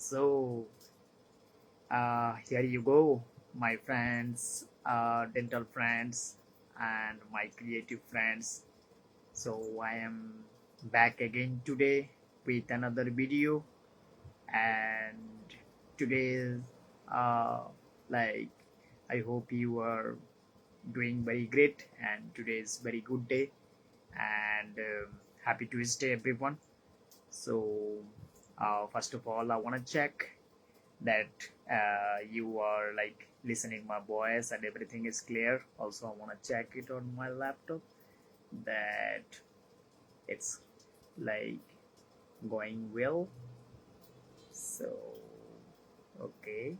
So, here you go, my friends, dental friends, and my creative friends. So, I am back again today with another video, and today, uh, like, I hope you are doing very great, and today is very good day, and happy Tuesday, everyone. So, first of all, I want to check that you are like listening my voice and everything is clear. Also, I want to check it on my laptop that it's like going well. So, okay.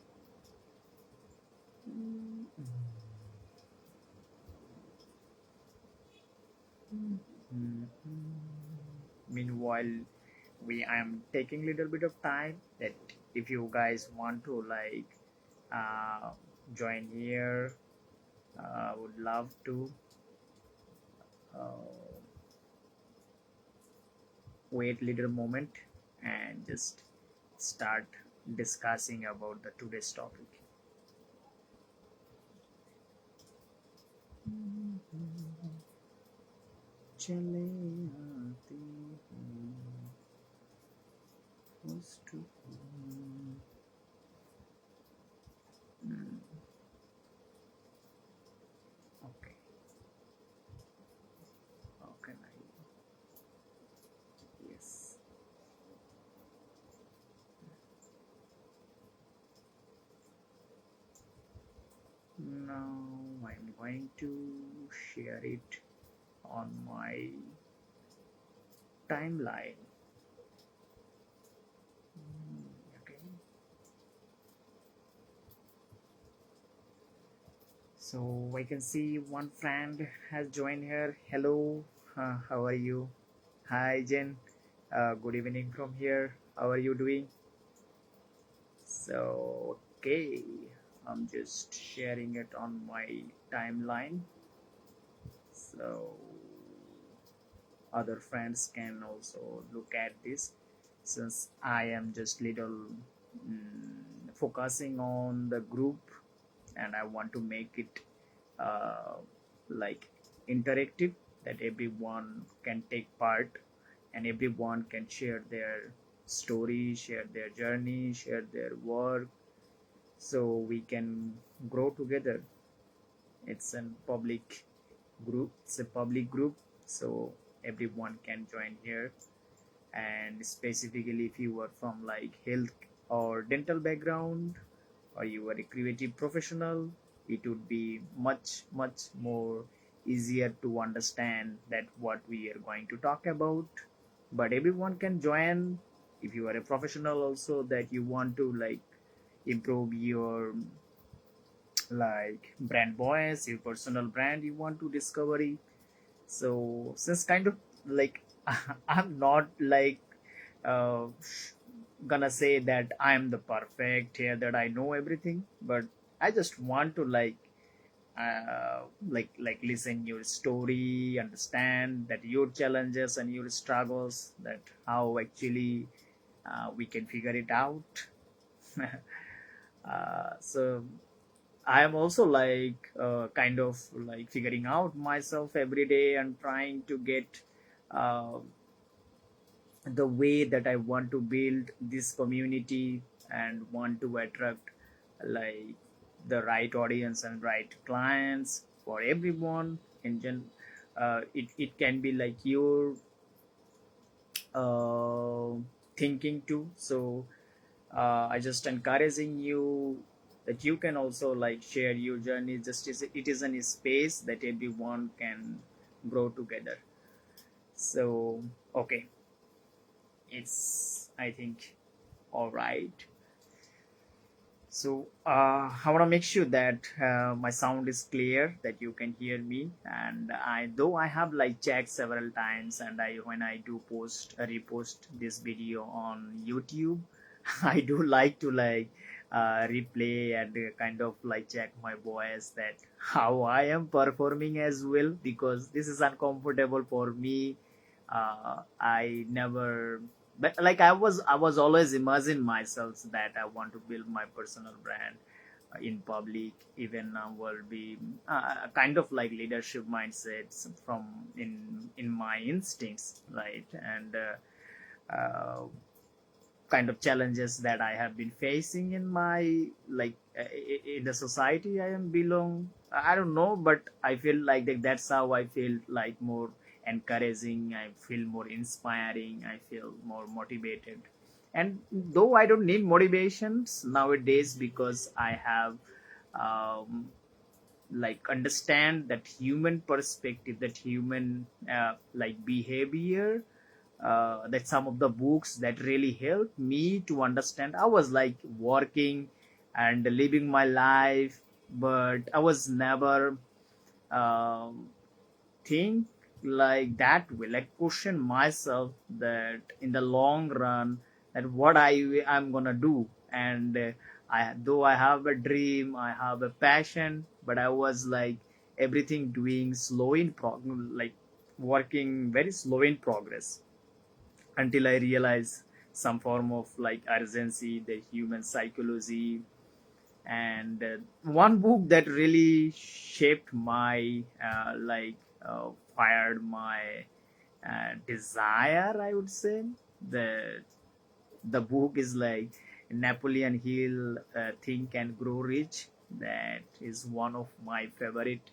Meanwhile, we I am taking little bit of time that if you guys want to like uh, join here, would love to uh, wait little moment and just start discussing about the today's topic. चले आते हैं close to home. Okay, how can I? Yes. Now I'm going to share it on my timeline. Okay. So I can see one friend has joined here. Hello, how are you? Hi Jen, good evening from here. How are you doing? So okay, I'm just sharing it on my timeline so other friends can also look at this, since I am just little focusing on the group and I want to make it uh, like interactive, that everyone can take part and everyone can share their story, share their journey, share their work, so we can grow together. It's a public group, so everyone can join here. And specifically if you are from like health or dental background, or you are a creative professional, it would be much more easier to understand that what we are going to talk about. But everyone can join. If you are a professional also, that you want to like improve your like brand voice, your personal brand, you want to discover it. So since kind of like I'm not like uh, gonna say that I'm the perfect here, that I know everything, but I just want to like listen your story, understand that your challenges and your struggles, that how actually we can figure it out. So I am also like kind of like figuring out myself every day and trying to get uh, the way that I want to build this community and want to attract like the right audience and right clients for everyone in it can be like your uh, thinking too. So I just encouraging you that you can also like share your journey. Just it is in a space that everyone can grow together. So okay, it's I think all right. So I want to make sure that my sound is clear, that you can hear me. And I though I have like checked several times, and I when I do post repost this video on YouTube, I do like to like replay and kind of like check my voice, that how I am performing as well, because this is uncomfortable for me. I never but like I was always imagining myself that I want to build my personal brand in public. Even will be kind of like leadership mindsets from in my instincts, right? And kind of challenges that I have been facing in my like in the society I am belong. I don't know, but I feel like that's how I feel like more encouraging. I feel more inspiring. I feel more motivated. And though I don't need motivations nowadays because I have um, like understand that human perspective, that human like behavior, that some of the books that really helped me to understand. I was like working and living my life, but I was never um, think like that way, like question myself that in the long run that what I'm gonna do. And I, though I have a dream, I have a passion, but I was like everything doing slow in like working very slow in progress until I realized some form of like urgency, the human psychology. And one book that really shaped my fired my desire, I would say. The the book is like Napoleon Hill, Think and Grow Rich. That is one of my favorite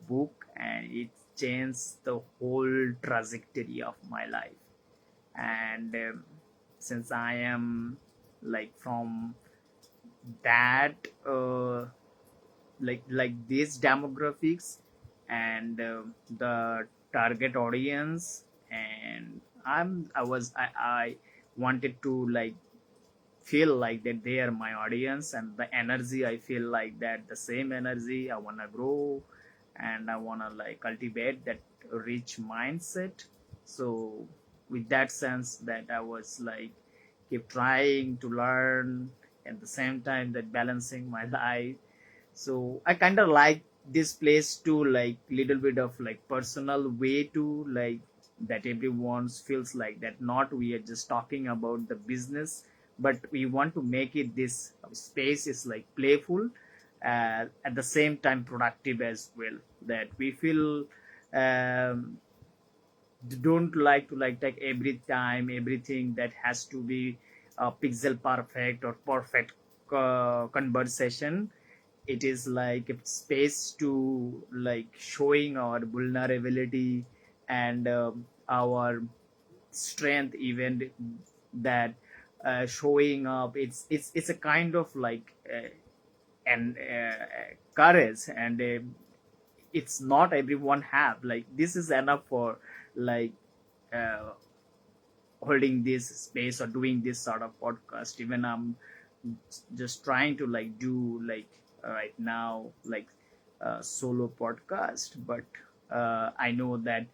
book, and it changed the whole trajectory of my life. And since I am like from that like these demographics and the target audience, and I wanted to like feel like that they are my audience, and the energy I feel like that the same energy I want to grow, and I want to like cultivate that rich mindset. So with that sense that I was like keep trying to learn at the same time that balancing my life. So I kind of like this place to like little bit of like personal way to like that everyone feels like that not we are just talking about the business, but we want to make it this space is like playful, at the same time productive as well, that we feel um, don't like to like take every time everything that has to be pixel perfect or perfect conversation. It is like a space to like showing our vulnerability and our strength even, that showing up, it's a kind of like and courage, and it's not everyone have like this is enough for like uh, holding this space or doing this sort of podcast. Even I'm just trying to like do like right now like solo podcast, but I know that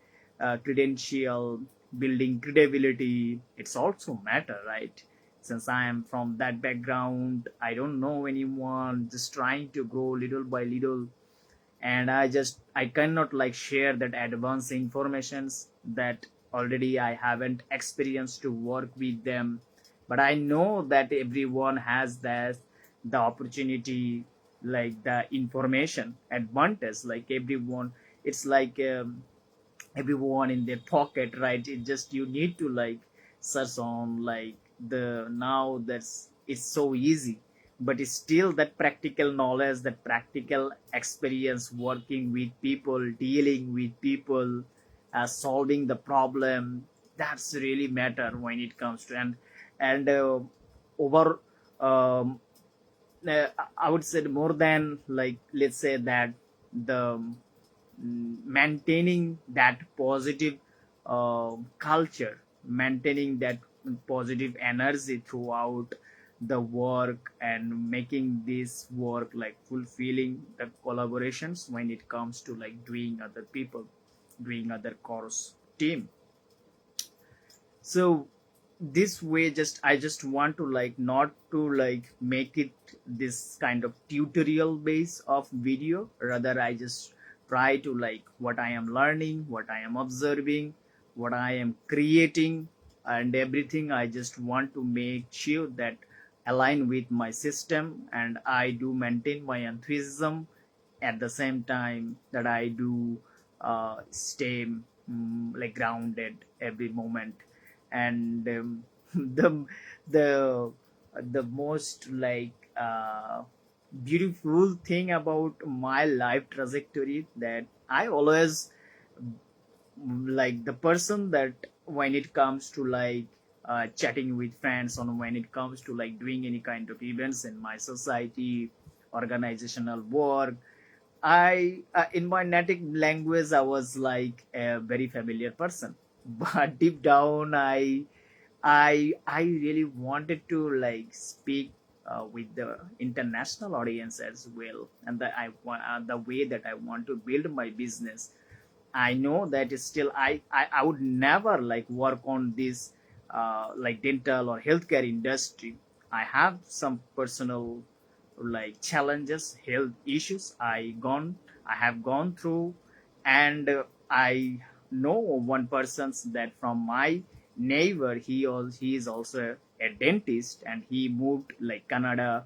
credential building credibility it's also matter, right? Since I am from that background, I don't know anyone, just trying to grow little by little. And I cannot like share that advanced informations that already I haven't experienced to work with them. But I know that everyone has that the opportunity, like the information advantage, like everyone, it's like everyone in their pocket, right? It just you need to like search on like the now that's it's so easy. But it's still that practical knowledge, that practical experience working with people, dealing with people, solving the problem, that's really matter when it comes to. And over um, I would say more than like let's say that the maintaining that positive culture, maintaining that positive energy throughout the work, and making this work like fulfilling the collaborations when it comes to like doing other people, doing other course team. So this way just I just want to like not to like make it this kind of tutorial base of video, rather I just try to like what I am learning, what I am observing, what I am creating, and everything I just want to make sure that align with my system, and I do maintain my enthusiasm at the same time that I do stay like grounded every moment. And the the the most beautiful thing about my life trajectory that I always like the person that when it comes to chatting with friends, or when it comes to like doing any kind of events in my society, organizational work, I in my native language I was like a very familiar person, but deep down I really wanted to like speak with the international audience as well, and the way that I want to build my business. I know that is still I would never like work on this like dental or healthcare industry. I have some personal like challenges, health issues I have gone through, and I know one person that from my neighbor, he is also a dentist, and he moved like Canada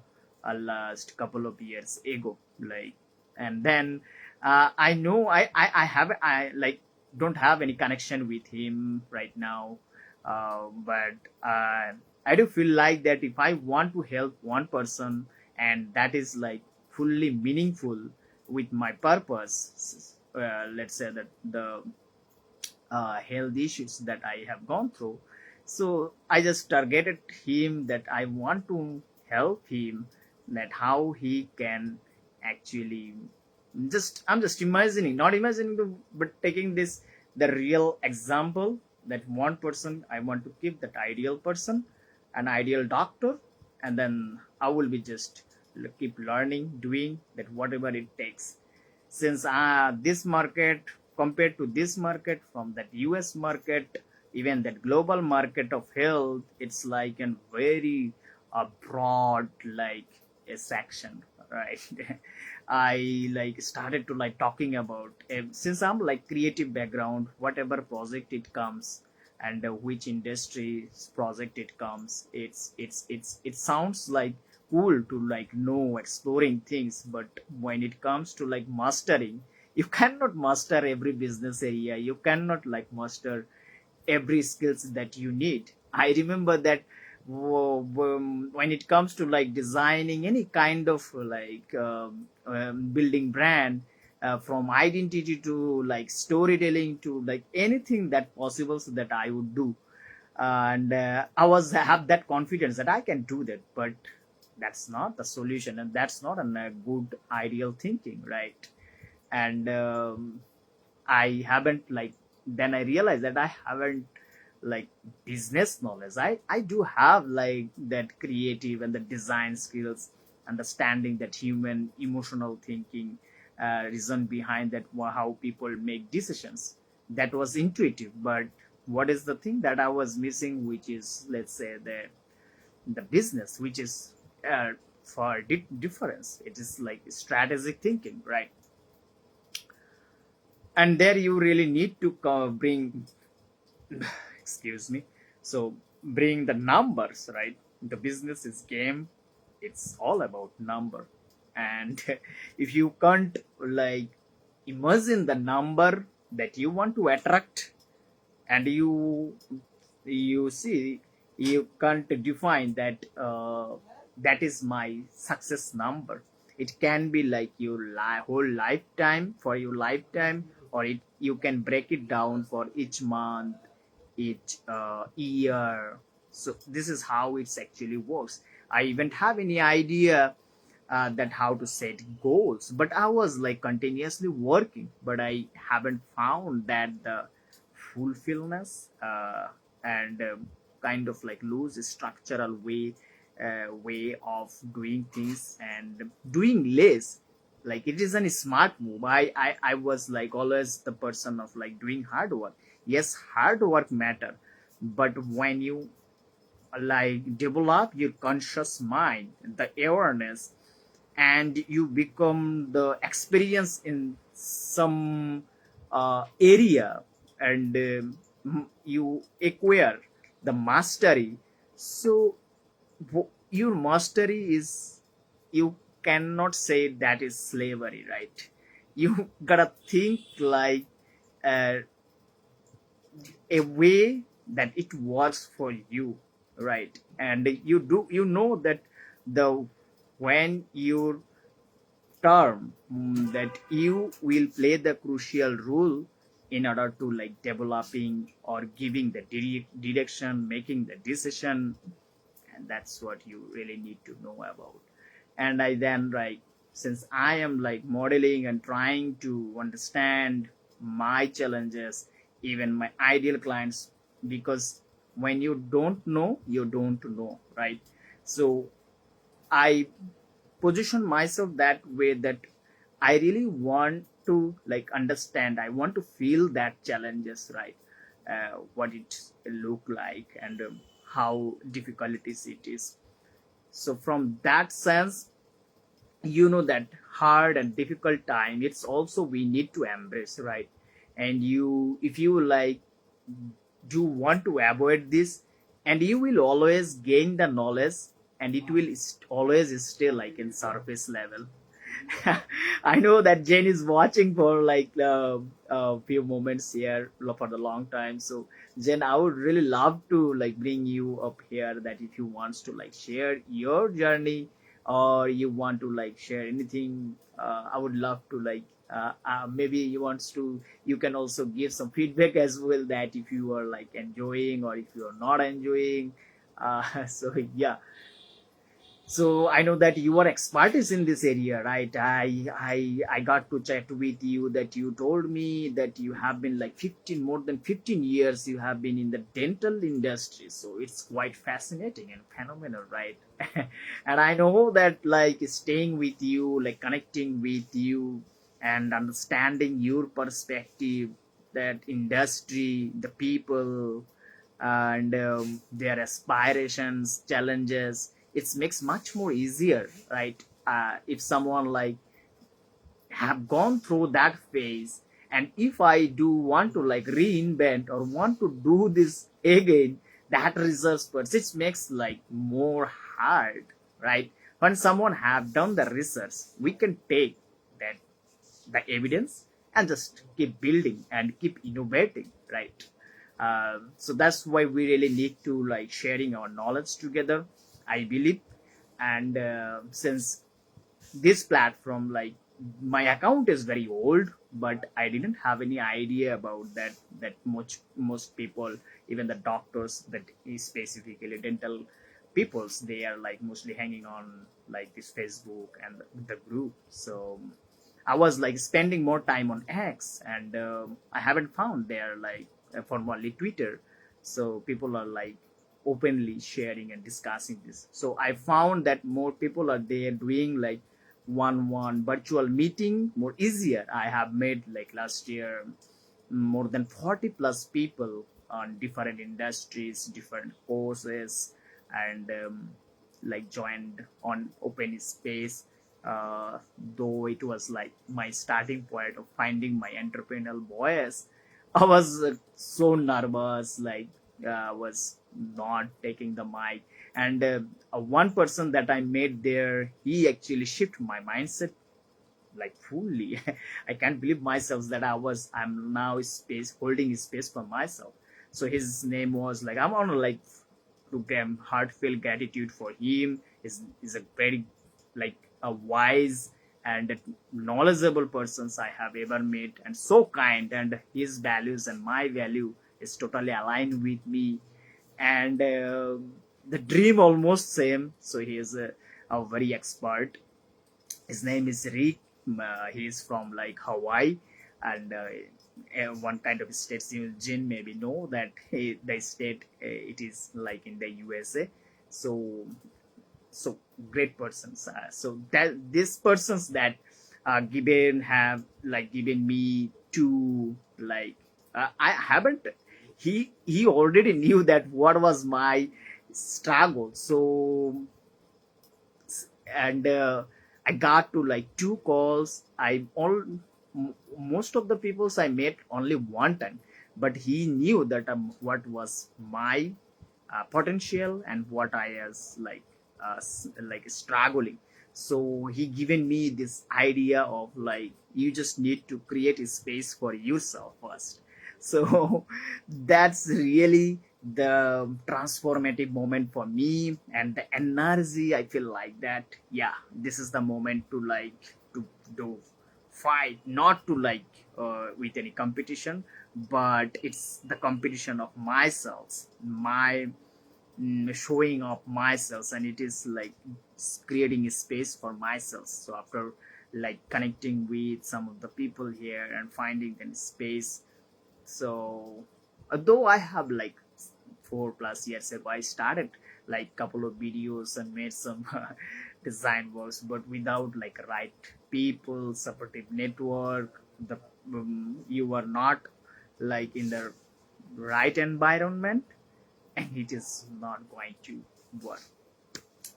last couple of years ago, like. And then I know I have I like don't have any connection with him right now, but I do feel like that if I want to help one person, and that is like fully meaningful with my purpose, let's say that the health issues that I have gone through. So I just targeted him that I want to help him, that how he can actually just I'm just imagining, not imagining but taking this the real example that one person I want to keep that ideal person, an ideal doctor, and then I will be just keep learning, doing that whatever it takes, since this market compared to this market from that US market, even that global market of health, it's like a very broad like a section, right? I like started to like talking about since I'm like creative background, whatever project it comes, and which industry's project it comes, it sounds like cool to like know exploring things, but when it comes to like mastering, you cannot master every business area, you cannot like master every skills that you need. I remember that when it comes to like designing any kind of building brand, from identity to like storytelling to like anything that possible, so that I would do, and I was have that confidence that I can do that, but that's not the solution, and that's not a good ideal thinking, right? And I haven't like then I realized that I haven't like business knowledge. I do have like that creative and the design skills, understanding that human emotional thinking, reason behind that, how people make decisions, that was intuitive. But what is the thing that I was missing, which is, let's say, the business, which is for difference, it is like strategic thinking, right? And there you really need to bring excuse me, so bring the numbers, right? The business is game, it's all about number. And if you can't like imagine the number that you want to attract, and you see, you can't define that that is my success number. It can be like your whole lifetime, for your lifetime, or you can break it down for each month, each year. So this is how it's actually works. I even have any idea that how to set goals, but I was like continuously working, but I haven't found that the fulfillness, and kind of like loose structural way of doing things and doing less. Like it is a smart move. I was like always the person of like doing hard work. Yes, hard work matter, but when you like develop your conscious mind, the awareness, and you become the experience in some area, and you acquire the mastery. So your mastery is, you cannot say that is slavery, right? You gotta think like uh, a way that it works for you, right? And you know that the when your term, that you will play the crucial role in order to like developing or giving the direction, making the decision, and that's what you really need to know about. And I then like, since I am like modeling and trying to understand my challenges, even my ideal clients, because when you don't know, you don't know, right? So I position myself that way, that I really want to like understand, I want to feel that challenges, right? What it look like, and how difficult it is. So from that sense, that hard and difficult time, it's also we need to embrace, right? And you, if you like do want to avoid this, and you will always gain the knowledge, and it will always stay like in surface level. I know that Jane is watching for like a few moments here for the long time. So Jane, I would really love to like bring you up here, that if you wants to like share your journey, or you want to like share anything, I would love to like maybe you can also give some feedback as well, that if you are like enjoying or if you are not enjoying. So yeah, so I know that you are expertise in this area, right? I got to chat with you, that you told me that you have been like 15, more than 15 years you have been in the dental industry. So it's quite fascinating and phenomenal, right? And I know that like staying with you, like connecting with you and understanding your perspective, that industry, the people, and their aspirations, challenges, it makes much more easier, right? If someone like have gone through that phase, and if I do want to like reinvent or want to do this again, that research part, it makes like more hard, right? When someone have done the research, we can take that, the evidence, and just keep building and keep innovating, right? So that's why we really need to like sharing our knowledge together, I believe. And since this platform, like, my account is very old, but I didn't have any idea about that much. Most people, even the doctors, that is specifically dental peoples, they are like mostly hanging on like this Facebook and the group. So I was like spending more time on X, and I haven't found there like formerly Twitter. So people are like openly sharing and discussing this. So I found that more people are there doing like one virtual meeting more easier. I have made like last year more than 40 plus people on different industries, different courses, and like joined on open space. Though it was like my starting point of finding my entrepreneurial voice, I was so nervous, like was not taking the mic. And one person that I met there, he actually shifted my mindset like fully. I can't believe myself that I'm now space holding space for myself. So his name was like, I'm on like to them heartfelt gratitude for him. Is a very like a wise and knowledgeable persons I have ever met, and so kind, and his values and my value is totally aligned with me. And the dream almost same. So he is a very expert. His name is Rick. He is from like Hawaii, and one kind of states you Jin maybe know that the state it is like in the USA. So so great persons. So that these persons that given have like given me to like I haven't. He already knew that what was my struggle. So and I got to like two calls. Most of the peoples I met only one time, but he knew that what was my potential and what I was like struggling. So he given me this idea of like you just need to create a space for yourself first. So that's really the transformative moment for me, and the energy I feel like that, yeah, this is the moment to like to fight, not to like with any competition, but it's the competition of myself, my showing up myself, and it is like creating a space for myself. So after like connecting with some of the people here and finding the space, so although I have like 4+ years ago I started like couple of videos and made some design works, but without like right people, supportive network, the you are not like in the right environment, and it is not going to work.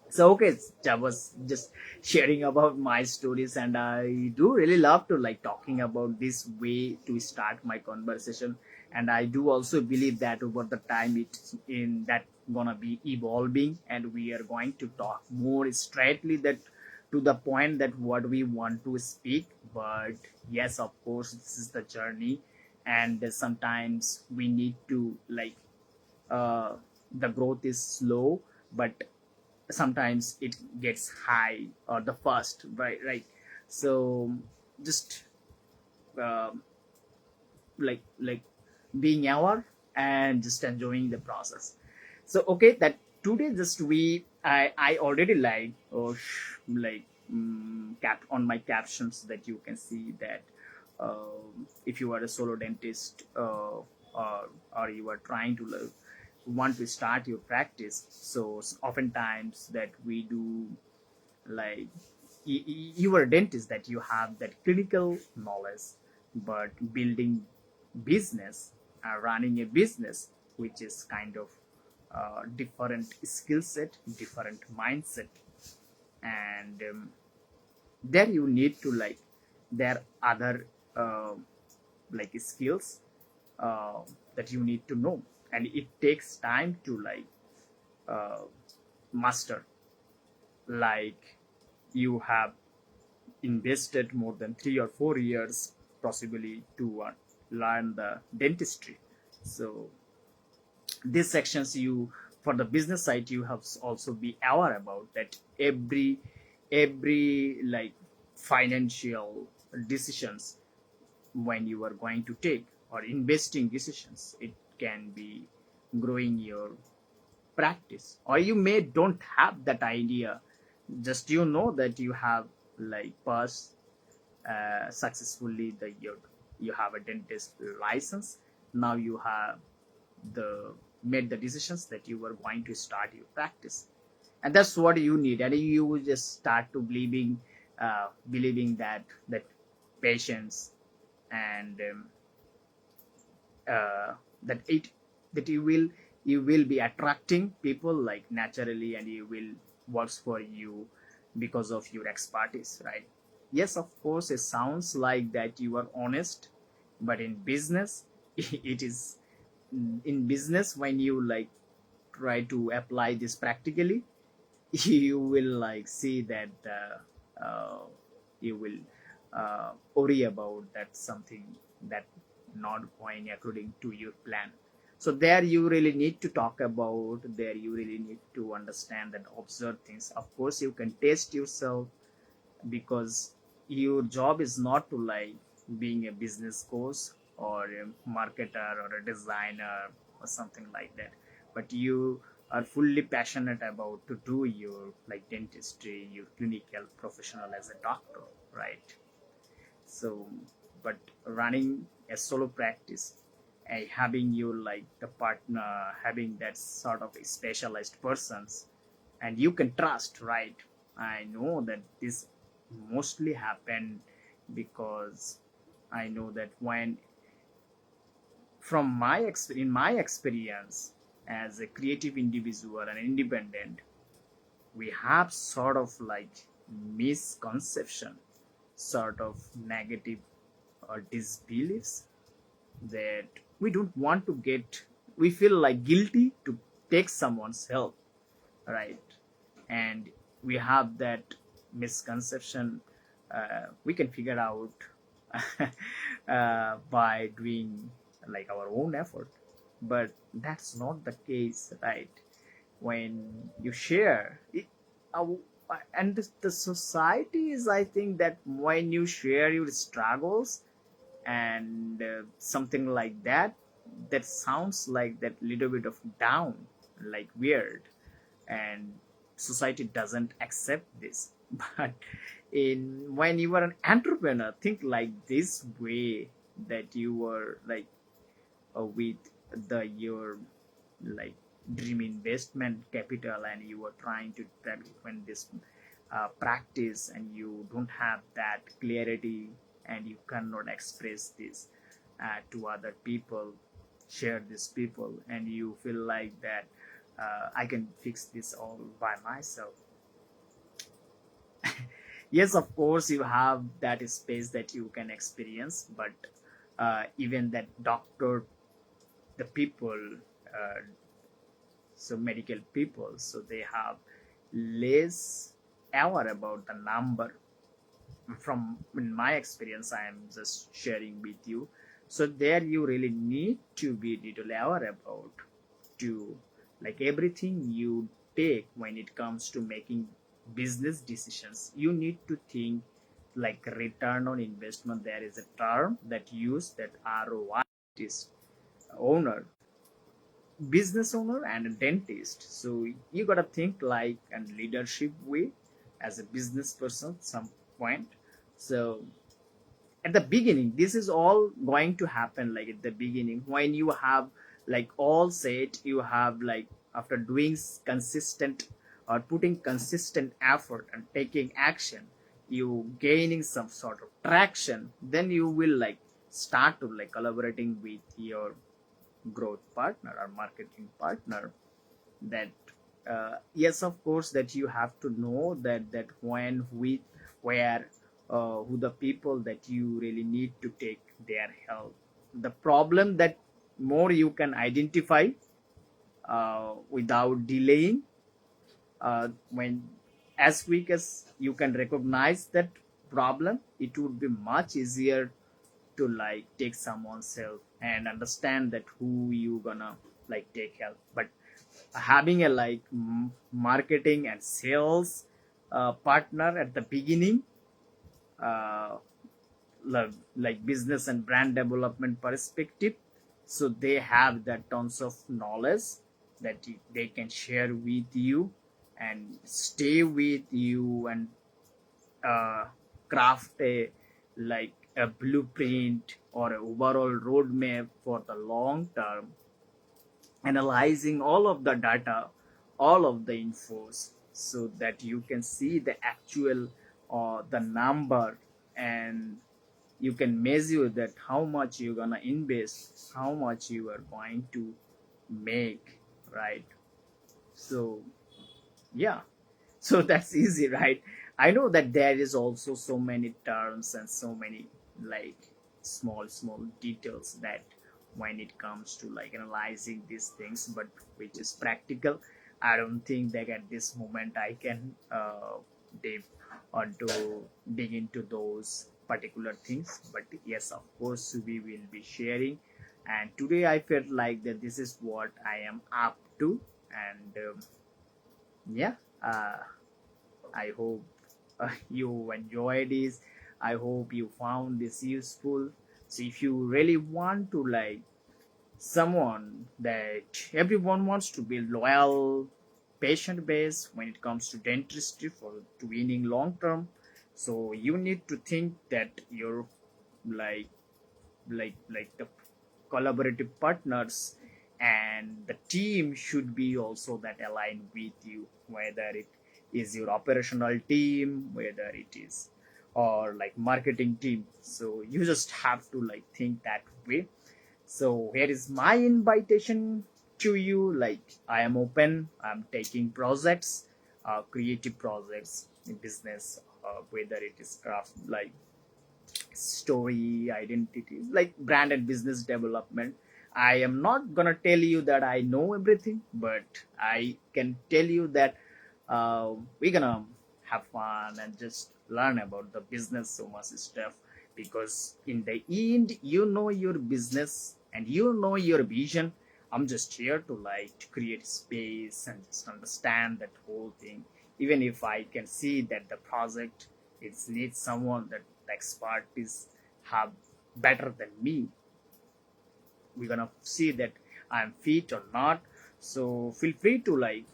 So okay, I was just sharing about my stories, and I do really love to like talking about this way to start my conversation. And I do also believe that over the time it's in that gonna be evolving, and we are going to talk more straightly that to the point that what we want to speak. But yes, of course, this is the journey, and sometimes we need to like uh, the growth is slow, but sometimes it gets high or the first, right. So just um like being aware and just enjoying the process. So okay, that today just I already like or like cap on my captions that you can see that if you are a solo dentist or you are trying to want to start your practice. So oftentimes that we do like you are a dentist that you have that clinical knowledge, but building business, running a business, which is kind of different skill set, different mindset, and there you need to like there are other like skills uh, that you need to know, and it takes time to like uh, master. Like you have invested more than 3 or 4 years possibly to learn the dentistry. So these sections you for the business side you have also be aware about that every like financial decisions when you are going to take or investing decisions, it can be growing your practice, or you may don't have that idea, just you know that you have like passed successfully the you have a dentist license. Now you have the made the decisions that you were going to start your practice, and that's what you need, and you just start to believing that patience and uh, that it that you will be attracting people like naturally, and you will works for you because of your expertise, right? Yes, of course, it sounds like that you are honest, but in business it is in business when you like try to apply this practically you will like see that you will worry about that something that not going according to your plan. So there you really need to talk about, there you really need to understand and observe things. Of course you can test yourself, because your job is not to like being a business coach or a marketer or a designer or something like that, but you are fully passionate about to do your like dentistry, your clinical professional as a doctor, right? So but running a solo practice, having you like the partner, having that sort of specialized persons and you can trust, right? I know that this mostly happen because I know that when from in my experience as a creative individual and independent, we have sort of like misconception, sort of negative or disbeliefs that we don't want to get, we feel like guilty to take someone's help, right? And we have that misconception. We can figure out by doing like our own effort, but that's not the case, right? When you share it, uh, and the society is, I think that when you share your struggles and something like that, that sounds like that little bit of down, like weird, and society doesn't accept this. But in when you are an entrepreneur, think like this way, that you were like with the your like dream investment capital, and you are trying to when this practice, and you don't have that clarity, and you cannot express this to other people, share this people, and you feel like that I can fix this all by myself. Yes, of course you have that space that you can experience, but even that doctor, the people, uh, so medical people, so they have less aware about the number. From in my experience, I am just sharing with you. So there you really need to be little aware about, to like everything you take when it comes to making business decisions, you need to think like return on investment. There is a term that use that ROI, is owner, business owner and a dentist. So you gotta think like a leadership way as a business person some point. So at the beginning, this is all going to happen like at the beginning, when you have like all set, you have like after doing consistent or putting consistent effort and taking action, you gaining some sort of traction, then you will like start to like collaborating with your growth partner or marketing partner. That yes, of course, that you have to know that when, with, where, who the people that you really need to take their help. The problem that more you can identify without delaying, when as quick as you can recognize that problem, it would be much easier to like take someone's help and understand that who you gonna like take help. But having a like marketing and sales partner at the beginning, uh, like business and brand development perspective, so they have that tons of knowledge that they can share with you and stay with you, and uh, craft a like a blueprint or a overall roadmap for the long term, analyzing all of the data, all of the infos, so that you can see the actual the number, and you can measure that how much you're gonna invest, how much you are going to make, right? So yeah, so that's easy, right? I know that there is also so many terms and so many like small details that when it comes to like analyzing these things, but which is practical. I don't think that at this moment I can deep or to dig into those particular things, but yes, of course we will be sharing. And today I felt like that this is what I am up to. And yeah, uh, I hope you enjoyed this. I hope you found this useful. So if you really want to like someone that everyone wants to be loyal, patient based when it comes to dentistry for to winning long term, so you need to think that you're like like the collaborative partners and the team should be also that aligned with you, whether it is your operational team, whether it is or like marketing team. So you just have to like think that way. So here is my invitation to you, like I am open, I'm taking projects, creative projects in business, whether it is craft like story identity, like brand and business development. I am not gonna tell you that I know everything, but I can tell you that we're gonna have fun and just learn about the business so much stuff, because in the end you know your business and you know your vision. I'm just here to like to create space and just understand that whole thing. Even if I can see that the project it needs someone that the expert is have better than me, we're gonna see that I'm fit or not. So feel free to like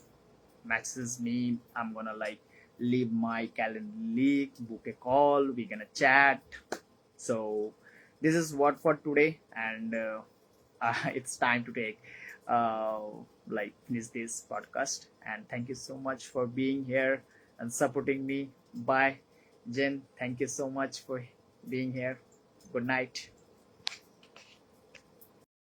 message me. I'm gonna like leave my calendar link, book a call, we're gonna chat. So this is what for today, and it's time to take uh, like finish this podcast. And thank you so much for being here and supporting me. Bye, Jen. Thank you so much for being here. Good night.